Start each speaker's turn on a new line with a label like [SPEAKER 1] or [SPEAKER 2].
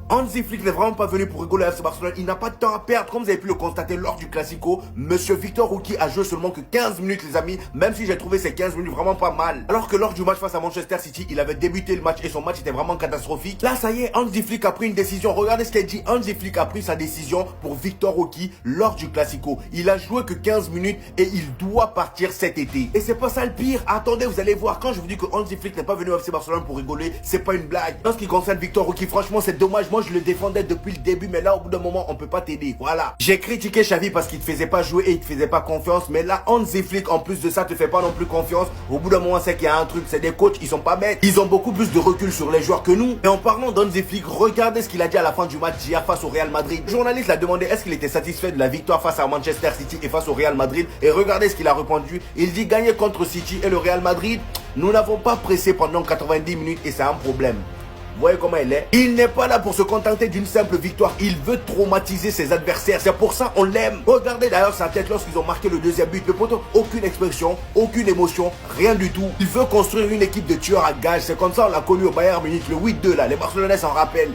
[SPEAKER 1] Hansi Flick n'est vraiment pas venu pour rigoler à FC Barcelone. Il n'a pas de temps à perdre. Comme vous avez pu le constater lors du Classico, Monsieur Victor Ruki a joué seulement que 15 minutes, les amis. Même si j'ai trouvé ces 15 minutes vraiment pas mal. Alors que lors du match face à Manchester City, il avait débuté le match et son match était vraiment catastrophique. Là, ça y est, Hansi Flick a pris une décision. Regardez ce qu'il dit. Hansi Flick a pris sa décision pour Victor Ruki lors du Classico. Il a joué que 15 minutes et il doit partir cet été. Et c'est pas ça le pire. Attendez, vous allez voir. Quand je vous dis que Hansi Flick n'est pas venu au FC Barcelone pour rigoler, c'est pas une blague. En ce qui concerne Victor Ruki, franchement, c'est dommage. Moi, je le défendais depuis le début, mais là, au bout d'un moment, on peut pas t'aider. Voilà. J'ai critiqué Xavi parce qu'il te faisait pas jouer et il te faisait pas confiance. Mais là, Hansi Flick, en plus de ça, te fait pas non plus confiance. Au bout d'un moment, c'est qu'il y a un truc. C'est des coachs, ils sont pas bêtes. Ils ont beaucoup plus de recul sur les joueurs que nous. Et en parlant d'Hansi Flick, regardez ce qu'il a dit à la fin du match d'hier face au Real Madrid. Le journaliste l'a demandé est-ce qu'il était satisfait de la victoire face à Manchester City et face au Real Madrid. Et regardez ce qu'il a répondu. Il dit gagner contre City et le Real Madrid. Nous n'avons pas pressé pendant 90 minutes et c'est un problème. Vous voyez comment il est? Il n'est pas là pour se contenter d'une simple victoire. Il veut traumatiser ses adversaires. C'est pour ça on l'aime. Regardez d'ailleurs sa tête lorsqu'ils ont marqué le deuxième but. Le poteau, aucune expression, aucune émotion, rien du tout. Il veut construire une équipe de tueurs à gages. C'est comme ça on l'a connu au Bayern Munich, le 8-2 là. Les Barcelonais s'en rappellent.